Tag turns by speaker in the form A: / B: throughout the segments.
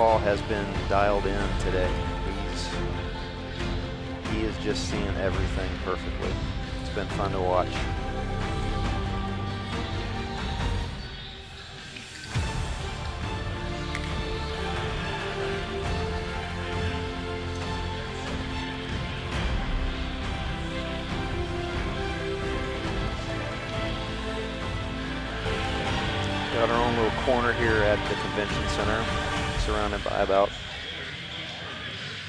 A: Paul has been dialed in today. He is just seeing everything perfectly. It's been fun to watch. Got our own little corner here at the convention center, surrounded by about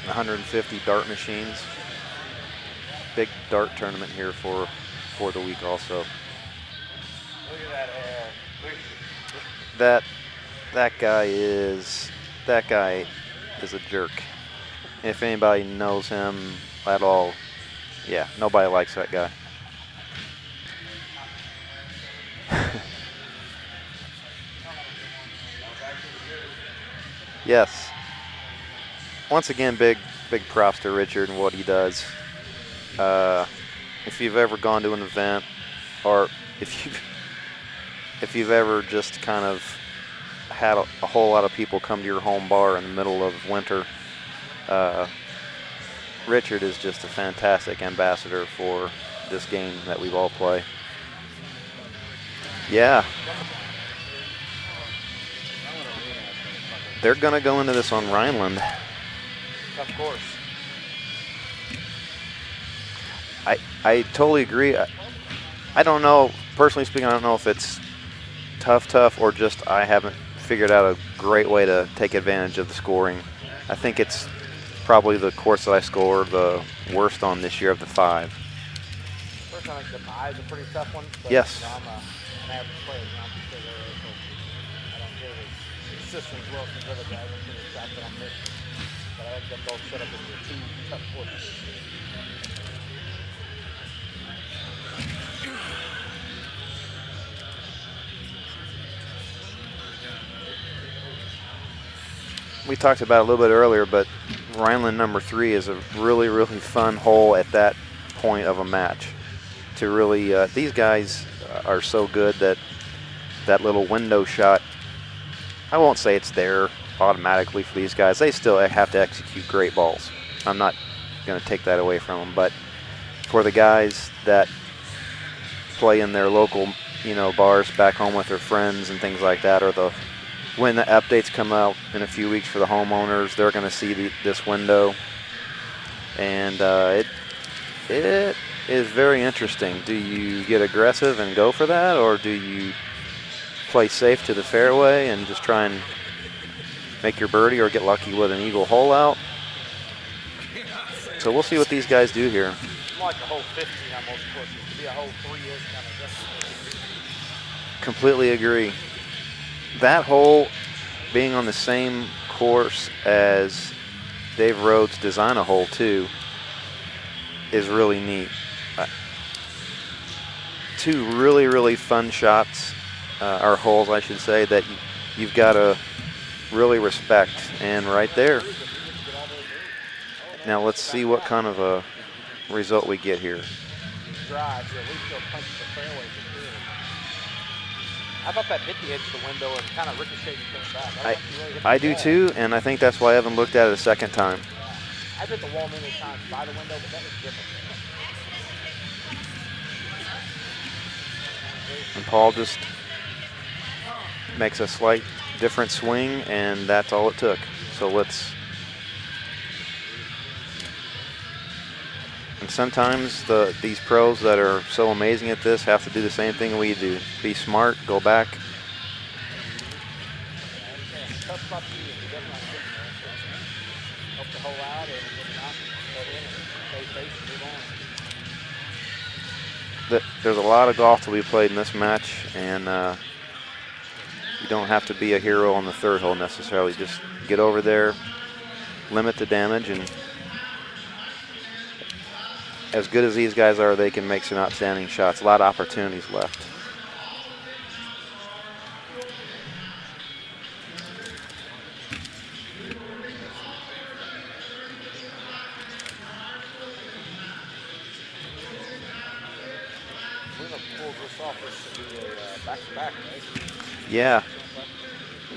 A: 150 dart machines. Big dart tournament here for the week also.
B: Look at that hair.
A: That guy is a jerk. If anybody knows him at all, yeah, nobody likes that guy. Yes. Once again, big props to Richard and what he does. If you've ever gone to an event, or if you've ever just kind of had a whole lot of people come to your home bar in the middle of winter, Richard is just a fantastic ambassador for this game that we all play. Yeah. They're going to go into this on Rheinland.
B: Of course.
A: I totally agree. I don't know, personally speaking, I don't know if it's tough or just I haven't figured out a great way to take advantage of the scoring. I think it's probably the course that I scored the worst on this year of the 5.
B: First, I think the 5 is a pretty tough one. But,
A: yes.
B: You know, I'm an average player, not too sure there, so I don't get as systems well as other guys. I'm pretty shocked that I'm missing. But I have them both set up into 2 tough courses.
A: We talked about it a little bit earlier, but Rheinland number 3 is a really fun hole at that point of a match. To really, these guys are so good that that little window shot, I won't say it's there automatically for these guys. They still have to execute great balls. I'm not going to take that away from them, but for the guys that play in their local, bars back home with their friends and things like that, or when the updates come out in a few weeks for the homeowners, they're going to see this window, and it is very interesting. Do you get aggressive and go for that, or do you play safe to the fairway and just try and make your birdie or get lucky with an eagle hole out? So we'll see what these guys do here.
B: Like a hole 15 on most courses. To be a hole 3 is kind of different.
A: Completely agree. That hole being on the same course as Dave Rhodes' Design-A Hole 2 is really neat. 2 really fun shots, or holes I should say, that you've got to really respect. And right there. Now let's see what kind of a result we get here.
B: I thought that hit the edge of the window and kind of ricocheted and came back.
A: I do too, and I think that's why I haven't looked at it a second time.
B: I hit the wall many times by the window, but that was different.
A: And Paul just makes a slight different swing, and that's all it took. So let's. And sometimes these pros that are so amazing at this have to do the same thing we do. Be smart, go back. There's a lot of golf to be played in this match, and you don't have to be a hero on the 3rd hole necessarily. Just get over there, limit the damage, and as good as these guys are, they can make some outstanding shots. A lot of opportunities left. Yeah,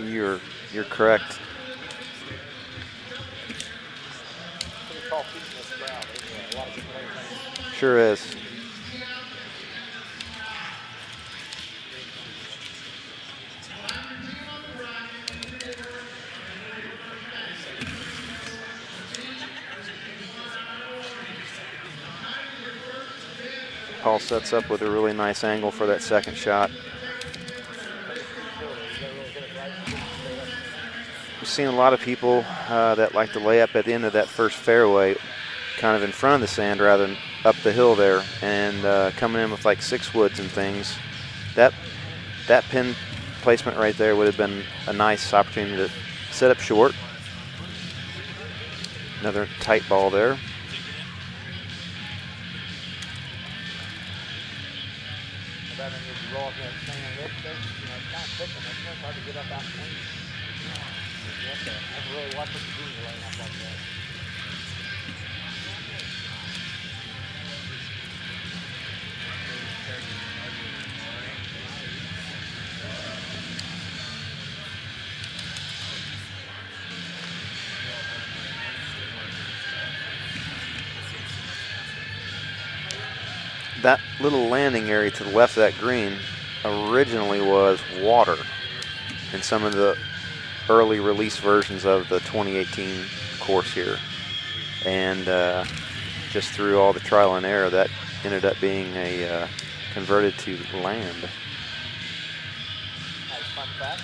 A: you're correct.
B: call peace in this crowd. There's a lot of good players.
A: Sure is. Paul sets up with a really nice angle for that second shot. We've seen a lot of people that like to lay up at the end of that first fairway, kind of in front of the sand rather than up the hill there, and coming in with like 6-woods and things. That pin placement right there would have been a nice opportunity to set up short. Another tight ball there. That little landing area to the left of that green originally was water in some of the early release versions of the 2018 course here. And just through all the trial and error, that ended up being a converted to land.
B: Nice fun fact.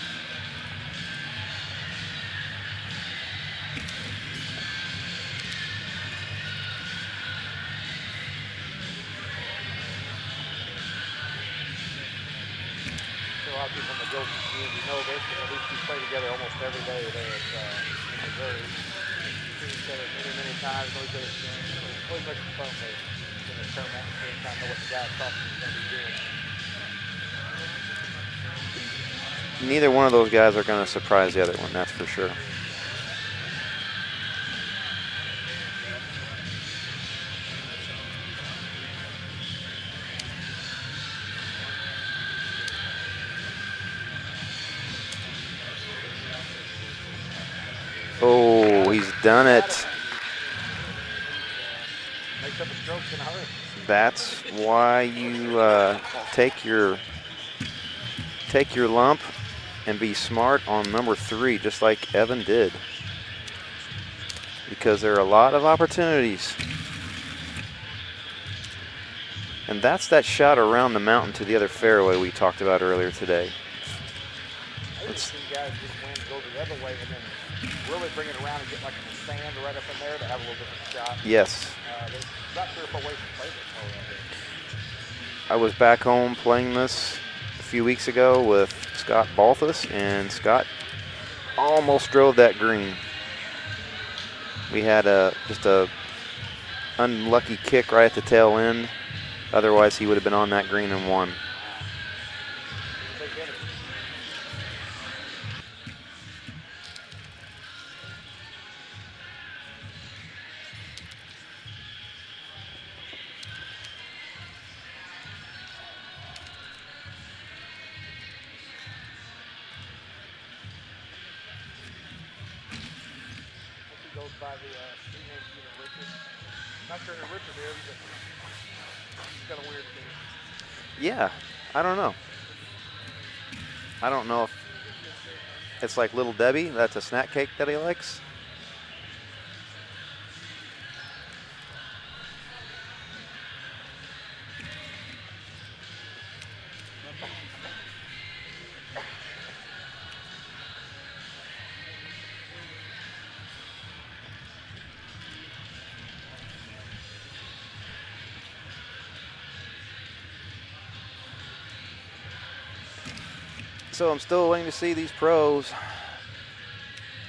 B: A lot of people in the Gossett community know this, but at least we play together almost every day there at Missouri. We've seen each other many times, know each other's games. It's always much fun in the tournament and kind of know what the guy across from is going to be doing.
A: Neither one of those guys are going to surprise the other one, that's for sure. Oh, he's done it.
B: Makes up the strokes in a hurry.
A: That's why you take your lump and be smart on number 3, just like Evan did. Because there are a lot of opportunities. And that's that shot around the mountain to the other fairway we talked about earlier today.
B: I've seen guys just win, go the other way, and then really bring it around and get like in the sand right up in there to have a little different shot.
A: Yes.
B: There's about 3 or 4 ways to play this hole right here.
A: I was back home playing this a few weeks ago with Scott Balthus, and Scott almost drove that green. We had just a unlucky kick right at the tail end. Otherwise, he would have been on that green and won.
B: By the street name Richard. Not sure who Richard is, but he's got a weird thing.
A: Yeah, I don't know. I don't know if it's like Little Debbie, that's a snack cake that he likes. So I'm still waiting to see these pros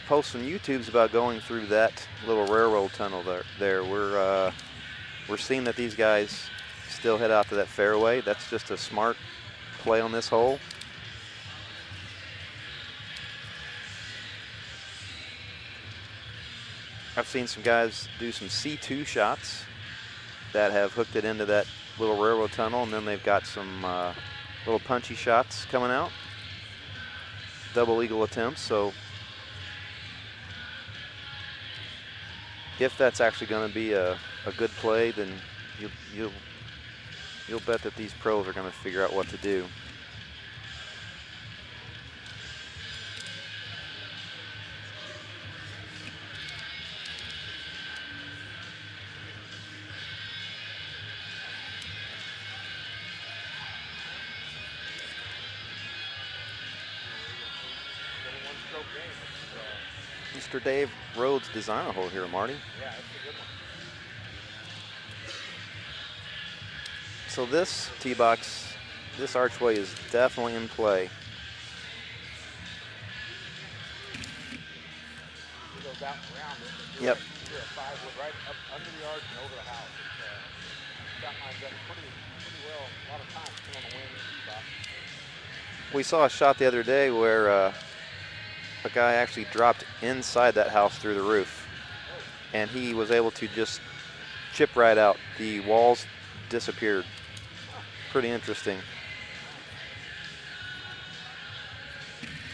A: post some YouTubes about going through that little railroad tunnel there. We're seeing that these guys still head out to that fairway. That's just a smart play on this hole. I've seen some guys do some C2 shots that have hooked it into that little railroad tunnel, and then they've got some little punchy shots coming out. Double eagle attempts, so if that's actually going to be a good play, then you'll bet that these pros are going to figure out what to do. Mr. Dave Rhodes design a hole here, Marty.
B: Yeah, that's a good one.
A: So this tee box, this archway is definitely in play.
B: He goes out and around it.
A: Yep.
B: Do a 5-wood right up under the arch and over the house. It's got lined up pretty well. A lot of times on the wind and stuff.
A: We saw a shot the other day where a guy actually dropped inside that house through the roof, and he was able to just chip right out. The walls disappeared. Pretty interesting.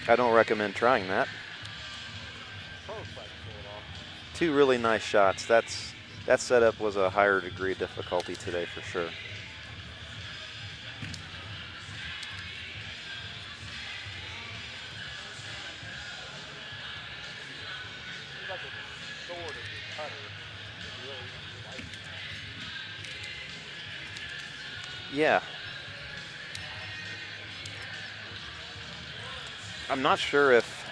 A: I don't recommend trying that. Two really nice shots. That setup was a higher degree of difficulty today for sure. Yeah. I'm not sure if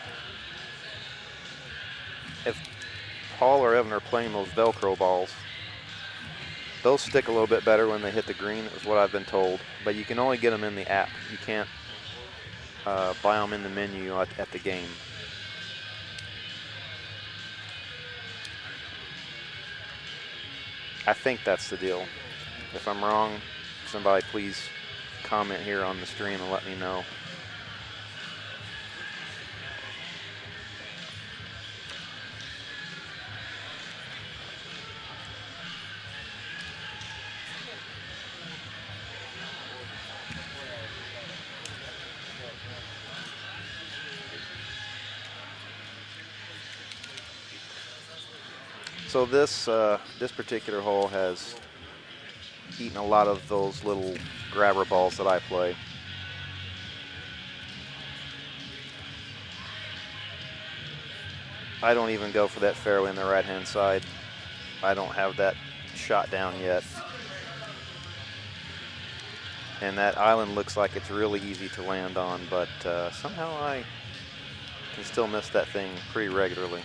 A: Paul or Evan are playing those Velcro balls. Those stick a little bit better when they hit the green, is what I've been told. But you can only get them in the app. You can't buy them in the menu at the game. I think that's the deal. If I'm wrong, somebody please comment here on the stream and let me know. So this particular hole has eaten a lot of those little grabber balls that I play. I don't even go for that fairway on the right-hand side. I don't have that shot down yet. And that island looks like it's really easy to land on, but somehow I can still miss that thing pretty regularly.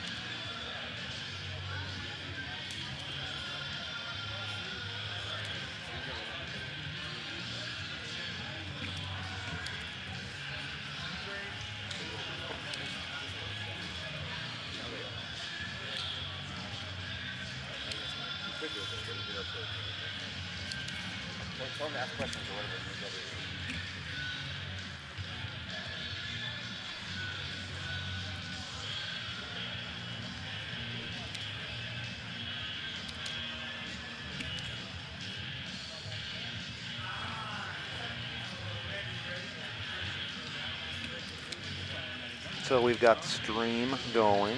A: So we've got the stream going.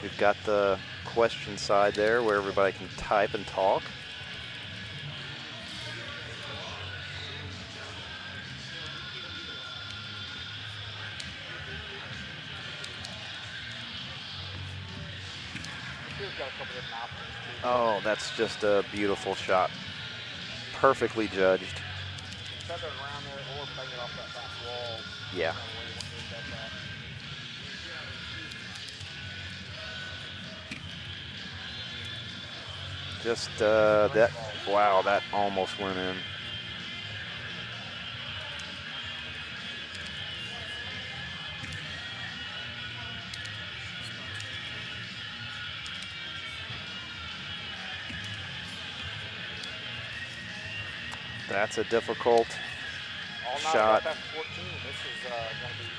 A: We've got the question side there where everybody can type and talk. Oh, that's just a beautiful shot. Perfectly judged. Yeah. Just that, wow, that almost went in. That's a difficult shot.
B: That's 14. This is going to be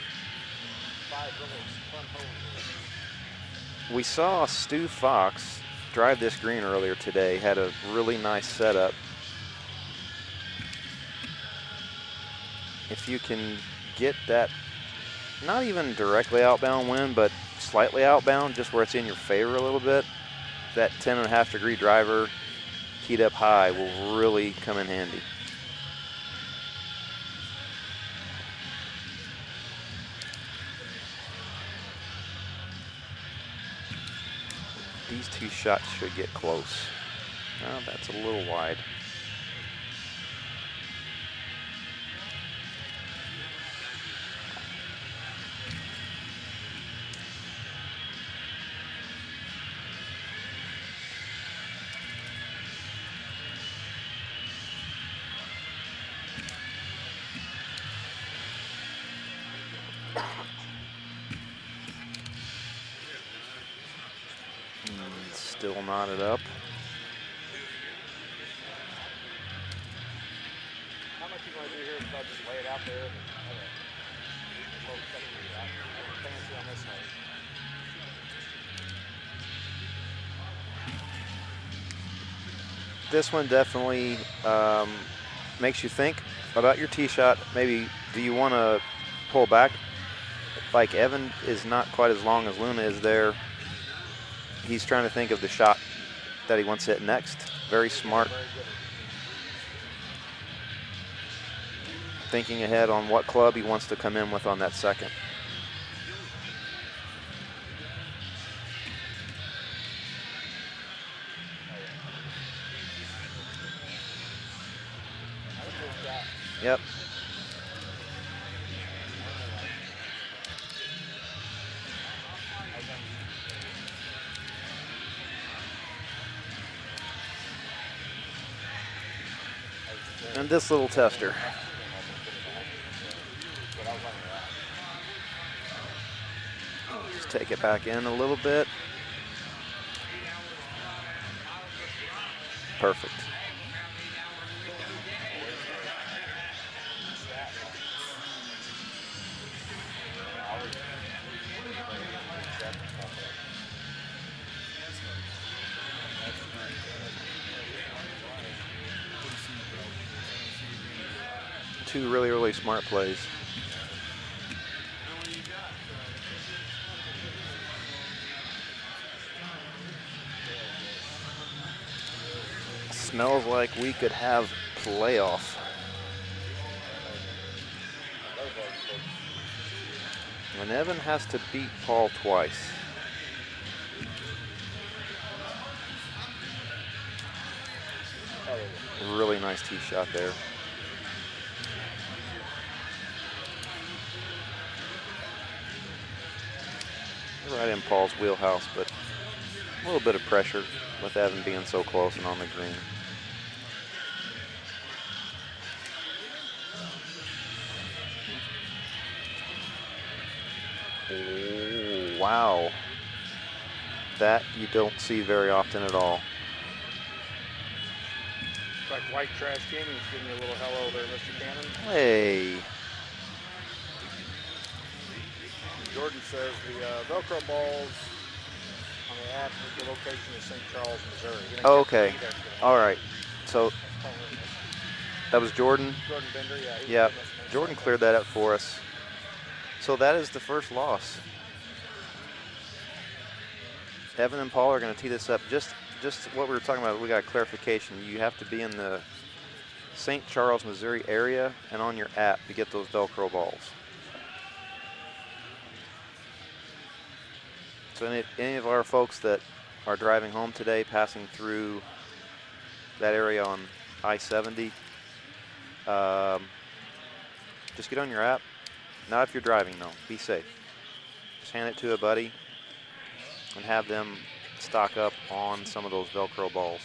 B: 5 really fun holes.
A: We saw Stu Fox drive this green earlier today, had a really nice setup. If you can get that, not even directly outbound wind, but slightly outbound, just where it's in your favor a little bit, that 10.5-degree driver teed up high will really come in handy. These two shots should get close. Oh, that's a little wide. Still knotted up.
B: How much you want to do here? Because I'll just lay it out there and have a slow second shot. Nothing fancy on this side.
A: This one definitely makes you think about your tee shot. Maybe, do you want to pull back? Like Evan is not quite as long as Luna is there. He's trying to think of the shot that he wants to hit next. Very smart. Thinking ahead on what club he wants to come in with on that second. Yep. And this little tester. Just take it back in a little bit. Perfect. Two really, really smart plays. Smells like we could have playoff. And Evan has to beat Paul twice. Really nice tee shot there. Right in Paul's wheelhouse, but a little bit of pressure with Evan being so close and on the green. Oh, wow. That you don't see very often at all.
B: It's like White Trash Gaming's giving you a little hello there, Mr. Cannon.
A: Hey.
B: Jordan says the Velcro balls on the app with the location is St. Charles, Missouri.
A: Oh, okay. All right. So that was Jordan.
B: Jordan Bender, yeah.
A: Yeah. Jordan cleared that up for us. So that is the first loss. Evan and Paul are going to tee this up. Just what we were talking about, we got clarification. You have to be in the St. Charles, Missouri area and on your app to get those Velcro balls. So any of our folks that are driving home today, passing through that area on I-70, just get on your app. Not if you're driving, though. Be safe. Just hand it to a buddy and have them stock up on some of those Velcro balls.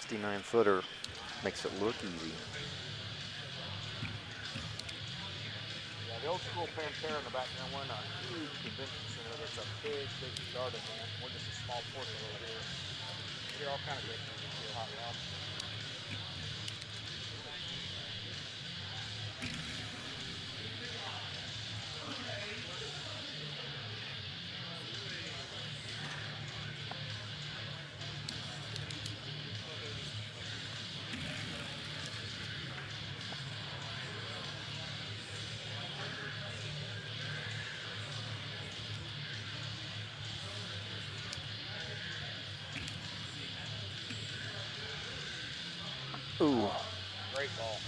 A: 69-footer makes it look easy.
B: Yeah, the old school Pantera in the background. We're in a huge convention center that's a big, big garden event. We're just a small portion over here. We hear all kind of great music here, hot rod.
A: Ooh.
B: Great ball.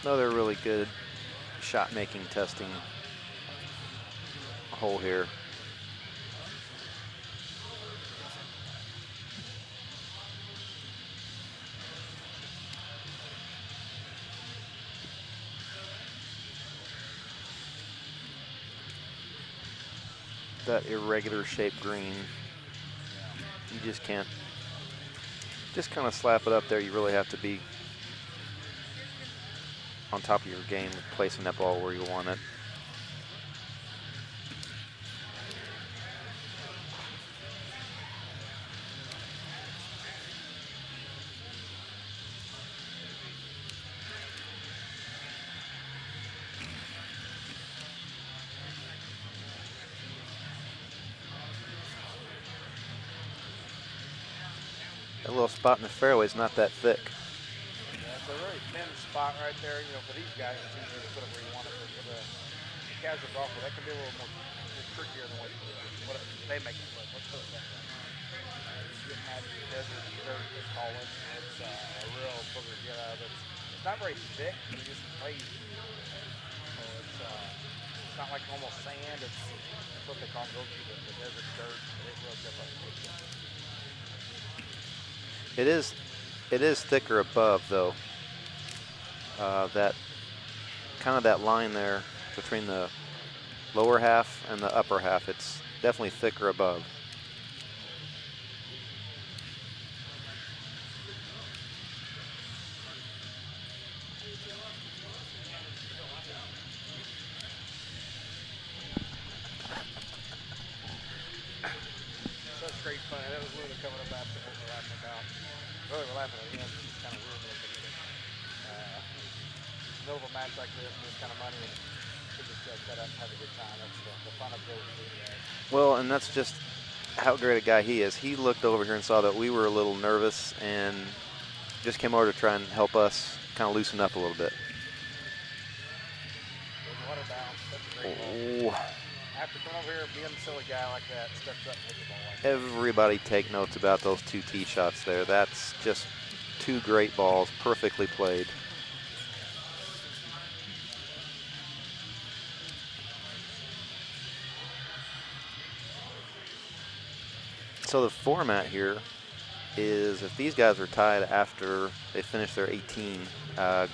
A: Another really good shot making testing hole here. That irregular shaped green, you just can't just kind of slap it up there. You really have to be on top of your game, placing that ball where you want it. That little spot in the fairway is not that thick.
B: Yeah, it's a really thin spot right there. You know, for these guys, it's easier to put it where you want it. But for the casual golfer, that can be a little more trickier than what they make it look. Let's put it that way. You get mad at the desert dirt, they call it. It's a real booger to get out of it. It's not very thick, but it just plays. So it's not like almost sand. It's what they call the desert dirt. It's real different.
A: It is thicker above though. That kind of that line there between the lower half and the upper half, it's definitely thicker above.
B: Such great fun. That was Luna coming up after what we're laughing about. Really, we're laughing at him. It's kind of weird looking at it. Middle of a match like this, and this kind of money, and we just set up and have a good time. That's the fun of those videos.
A: Well, and that's just how great a guy he is. He looked over here and saw that we were a little nervous and just came over to try and help us kind of loosen up a little bit.
B: Water down. That's a great ball. After coming over here and being a silly guy like that, steps up and hits the ball like that.
A: Everybody take notes about those two tee shots there. That's just two great balls, perfectly played. So the format here is if these guys are tied after they finish their 18,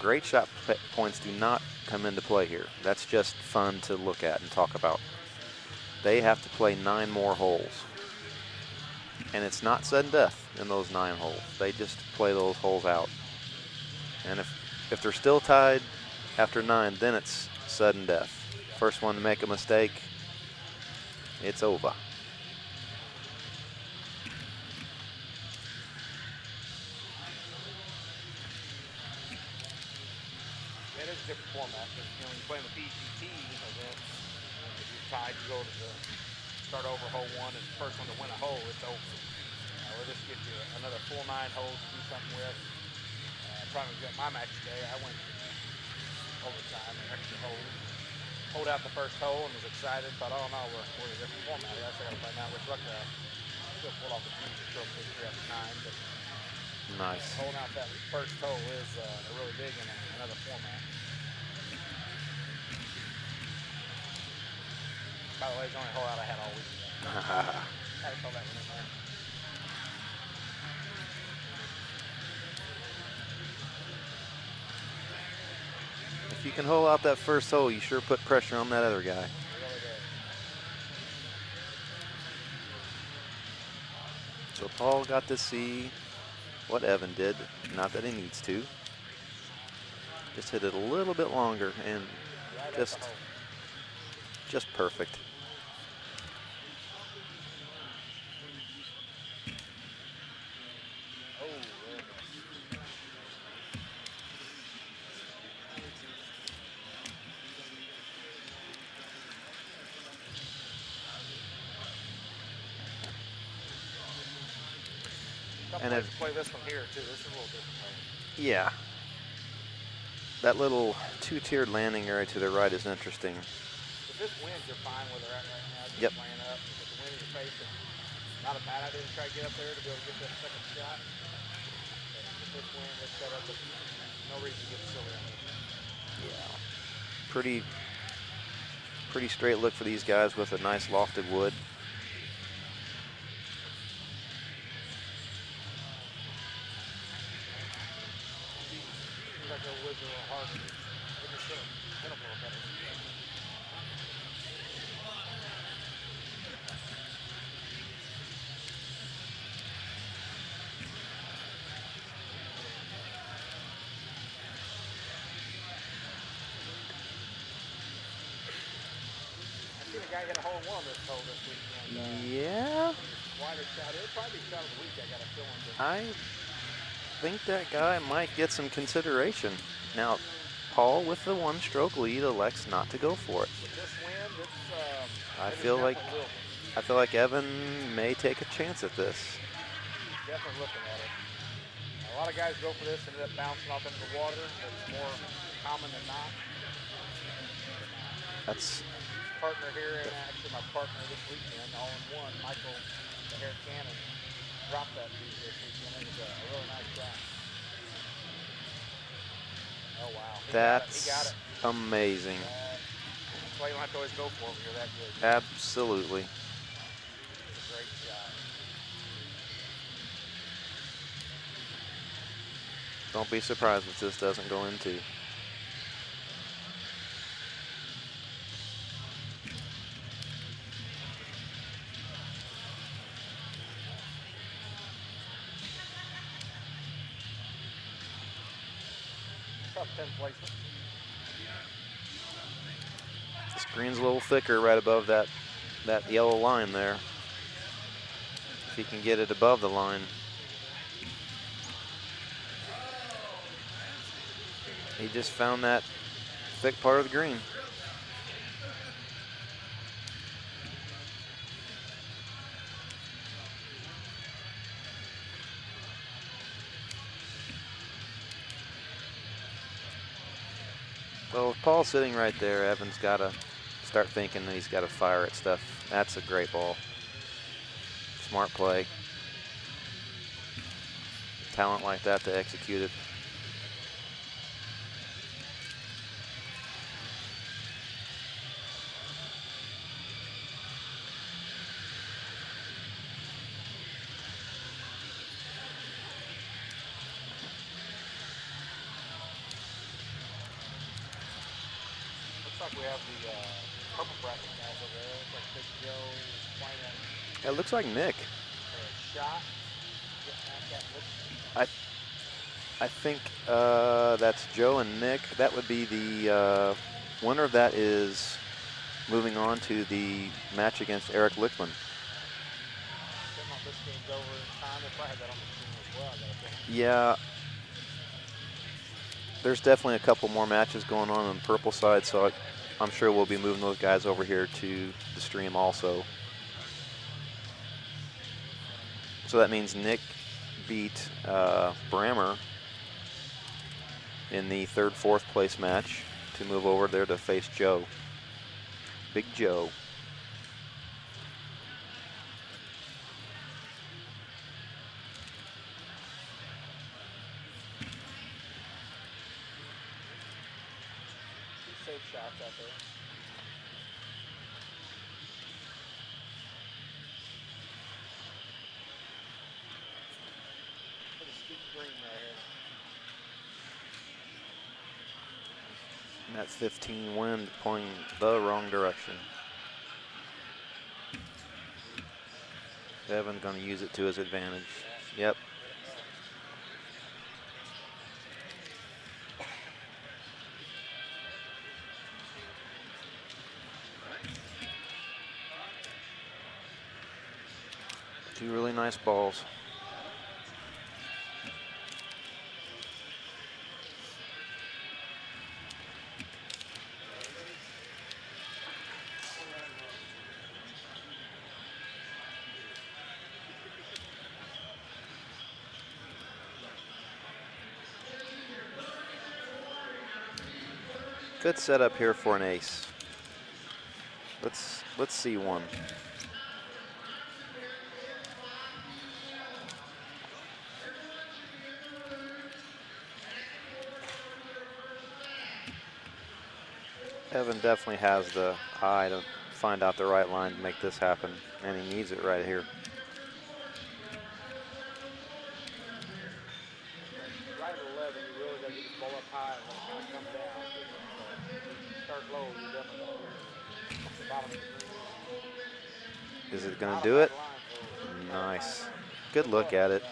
A: great shot points do not come into play here. That's just fun to look at and talk about. They have to play 9 more holes. And it's not sudden death in those 9 holes. They just play those holes out. And if they're still tied after 9, then it's sudden death. First one to make a mistake, it's over.
B: It is a different format. Because, you know, when you play in the PGT events, if you're tied, you go to the start over hole 1, and the first one to win a hole, it's over. We'll just give you another 4-9 holes to do something with. Probably got my match today. I went overtime, an extra hole. Pulled out the first hole and was excited. Thought, oh no, we're in a different format. I got to play now. Which look, still pull off a few stroke victory at the time, but
A: Nice.
B: holding out that first hole is really big in another format. By the way, it's the only hole out I had all week. Had to throw that one in there.
A: If you can hold out that first hole, you sure put pressure on that other guy.
B: It really did.
A: So Paul got to see what Evan did. Not that he needs to. Just hit it a little bit longer and
B: Right at
A: just
B: the hole.
A: just perfect.
B: Oh, there it is.
A: And
B: Some players play this one here too. This is a little different hole.
A: Yeah. That little two-tiered landing area to the right is interesting.
B: If this wind, you're fine where they're at right now. Just
A: Yep.
B: playing up. If the wind in your face, it's not a bad idea to try to get up there to be able to get that second shot. But if this wind is set up, there's no reason to get silly on this.
A: Yeah. Pretty straight look for these guys with a nice lofted wood.
B: Seems like those woods are a little harder. They just hit them a little better. I've seen a guy hit a hole in one on this hole this weekend.
A: Yeah.
B: Wider shot. It'll probably be shot of the week. I got a feeling.
A: I think that guy might get some consideration. Now, Paul with the one-stroke lead elects not to go for it.
B: With this wind, it's
A: I
B: it is
A: feel like
B: definitely doable.
A: I feel like Evan may take a chance at this.
B: Definitely looking at it. A lot of guys go for this and end up bouncing off into the water. It's more common than not.
A: That's
B: Partner here, and actually my partner this weekend, all in one, Michael, the hair cannon, dropped that dude this weekend. It was a really nice shot. Oh wow. He got
A: that's
B: it.
A: amazing.
B: That's why you don't have to always go for them. You're that good.
A: Absolutely.
B: It's a great shot.
A: Don't be surprised if this doesn't go in two.
B: Tough 10 placement.
A: The screen's a little thicker right above that yellow line there. If he can get it above the line. He just found that thick part of the green. So with Paul sitting right there, Evan's got to start thinking that he's got to fire at stuff. That's a great ball. Smart play. Talent like that to execute it.
B: We have the purple bracket guys over there. It's like Big Joe playing
A: It looks like Nick.
B: a shot.
A: I think that's Joe and Nick. That would be the winner of that is moving on to the match against Eric Lickman.
B: This game's over in time. If I had that on the screen as well, I got a feeling.
A: Yeah. There's definitely a couple more matches going on the purple side, so I'm sure we'll be moving those guys over here to the stream also. So that means Nick beat Brammer in the third, fourth place match to move over there to face Joe. Big Joe.
B: safe shots out there. Pretty steep green right here.
A: And that 15 wind pointing the wrong direction. Evan's going to use it to his advantage. Yep. Two really nice balls. Good setup here for an ace. Let's see one. Evan definitely has the eye to find out the right line to make this happen, and he needs it right here.
B: Right at 11, you really got to get the ball up high and let it kind of come down. If you start low, you're definitely going to hit the bottom of the green.
A: Is it going to do it? Nice. Good look at it.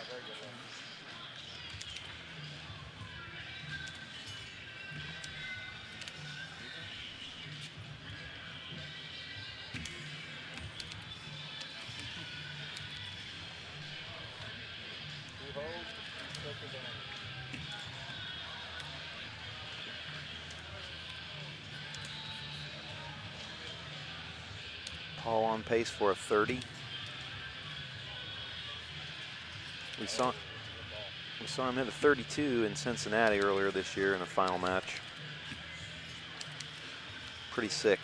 A: Paul on pace for a 30. We saw him hit a 32 in Cincinnati earlier this year in a final match. Pretty sick.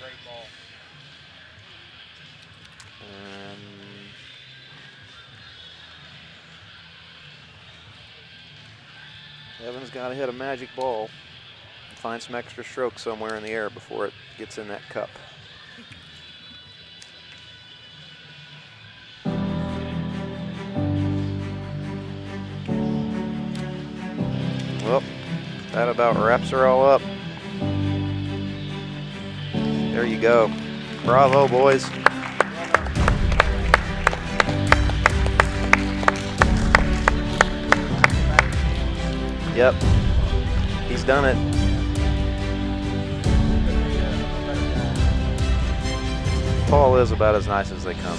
B: Great ball.
A: Evan's got to hit a magic ball and find some extra stroke somewhere in the air before it gets in that cup. Well, that about wraps her all up. There you go. Bravo, boys. Yep, he's done it. Paul is about as nice as they come.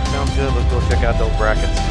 A: Sounds good. Let's go check out those brackets.